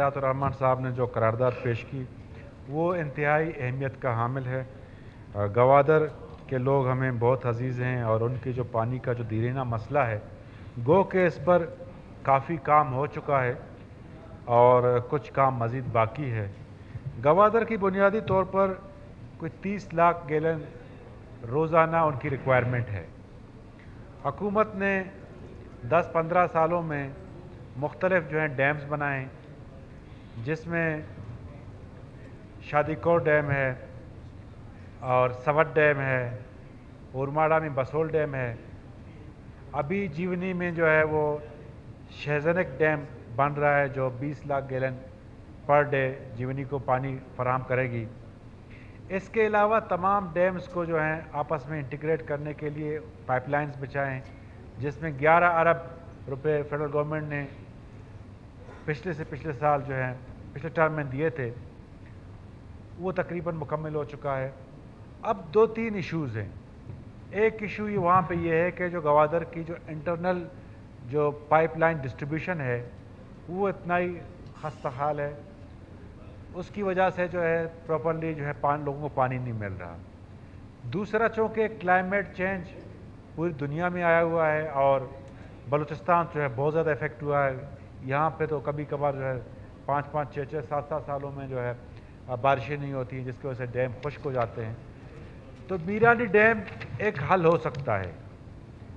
रहमान साहब ने जो करारदाद पेश की वो इंतहाई अहमियत का हामिल है। गवादर के लोग हमें बहुत अजीज़ हैं और उनकी जो पानी का जो दीरीना मसला है गो के इस पर काफ़ी काम हो चुका है और कुछ काम मज़ीद बाकी है। गवादर की बुनियादी तौर पर कोई 30 लाख गैलन रोज़ाना उनकी रिक्वायरमेंट है। हुकूमत ने 10-15 सालों में मुख्तलिफ जो हैं डैम्स बनाए, जिसमें शादीकोट डैम है और सवट डैम है, उरमाड़ा में बसोल डैम है। अभी जीवनी में जो है वो शहजनक डैम बन रहा है जो 20 लाख गैलन पर डे जीवनी को पानी फराहम करेगी। इसके अलावा तमाम डैम्स को जो हैं आपस में इंटीग्रेट करने के लिए पाइपलाइंस बिछाएँ, जिसमें 11 अरब रुपए फेडरल गवर्नमेंट ने पिछले साल जो है पिछले टर्म में दिए थे, वो तकरीबन मुकम्मल हो चुका है। अब 2-3 इश्यूज़ हैं। एक इशू ये वहाँ पे ये है कि जो गवादर की जो इंटरनल जो पाइपलाइन डिस्ट्रीब्यूशन है वो इतना ही खस्ता हाल है, उसकी वजह से जो है प्रॉपरली जो है लोगों को पानी नहीं मिल रहा। दूसरा चूँकि क्लाइमेट चेंज पूरी दुनिया में आया हुआ है और बलूचिस्तान जो है बहुत ज़्यादा इफ़ेक्ट हुआ है। यहाँ पे तो कभी कभार जो है 5-5, 6-6, 7-7 सालों में जो है बारिशें नहीं होती हैं, जिसकी वजह से डैम खुश्क हो जाते हैं। तो मीरानी डैम एक हल हो सकता है,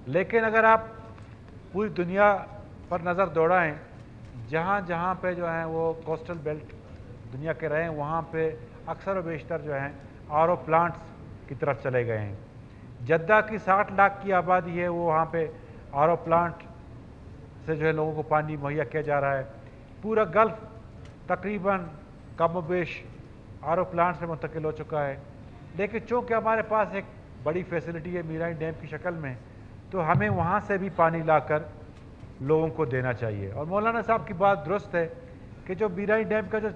लेकिन अगर आप पूरी दुनिया पर नज़र दौड़ाएं, जहाँ जहाँ पे जो है वो कोस्टल बेल्ट दुनिया के रहे हैं, वहाँ पे अक्सर व बेशतर जो हैं आरओ प्लांट्स की तरफ चले गए हैं। जद्दा की 60 लाख की आबादी है, वो वहाँ पे आरओ प्लांट से जो है लोगों को पानी मुहैया किया जा रहा है। पूरा गल्फ़ तकरीबन कम बेश आरओ प्लांट से मुंतकिल हो चुका है। लेकिन चूँकि हमारे पास एक बड़ी फैसिलिटी है मीरानी डैम की शक्ल में, तो हमें वहाँ से भी पानी लाकर लोगों को देना चाहिए। और मौलाना साहब की बात दुरुस्त है कि जो मीरानी डैम का जो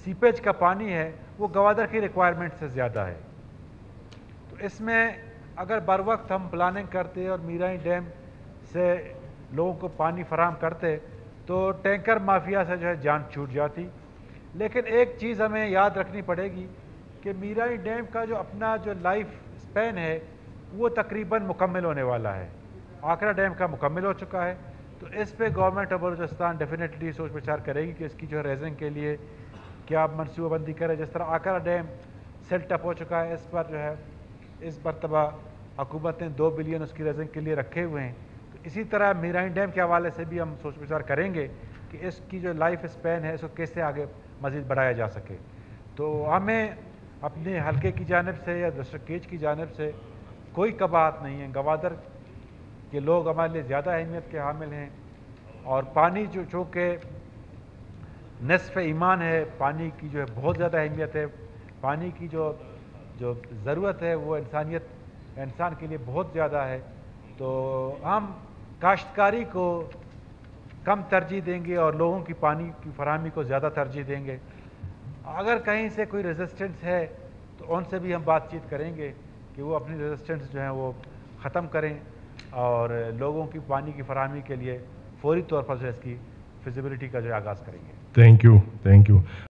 सीपेज का पानी है वो गवादर की रिक्वायरमेंट से ज़्यादा है। तो इसमें अगर बर वक्त हम प्लानिंग करते और मीरानी डैम से लोगों को पानी फराहम करते तो टैंकर माफिया से जो है जान छूट जाती। लेकिन एक चीज़ हमें याद रखनी पड़ेगी कि मीरानी डैम का जो अपना जो लाइफ स्पैन है वो तकरीबन मुकम्मल होने वाला है। आकरा डैम का मुकम्मल हो चुका है, तो इस पे गवर्नमेंट ऑफ बलूचिस्तान डेफिनेटली सोच विचार करेगी कि इसकी जो रेजिंग के लिए क्या मनसूबाबंदी करे। जिस तरह आकरा डैम सेट अप हो चुका है, इस पर जो है इस मरतबा हुकूमत ने 2 बिलियन उसकी रेजिंग के लिए रखे हुए हैं। तो इसी तरह मीरानी डैम के हवाले से भी हम सोच विचार करेंगे कि इसकी जो लाइफ स्पैन है इसको कैसे आगे मज़ीद बढ़ाया जा सके। तो हमें अपने हल्के की जानिब से या डिस्ट्रिक्ट केज की जानिब से कोई कबाहत नहीं है। गवादर के लोग हमारे लिए ज़्यादा अहमियत के हामिल हैं और पानी जो चूँकि निस्फ़ ईमान है, पानी की जो है बहुत ज़्यादा अहमियत है। पानी की जो ज़रूरत है वो इंसान के लिए बहुत ज़्यादा है। तो हम काश्तकारी को कम तरजीह देंगे और लोगों की पानी की फराहमी को ज़्यादा तरजीह देंगे। अगर कहीं से कोई रेजिस्टेंस है तो उनसे भी हम बातचीत करेंगे कि वो अपनी रेजिस्टेंस जो है वो ख़त्म करें और लोगों की पानी की फराहमी के लिए फौरी तौर पर जो इसकी फिजिबिलिटी का जो आगाज़ करेंगे। Thank you.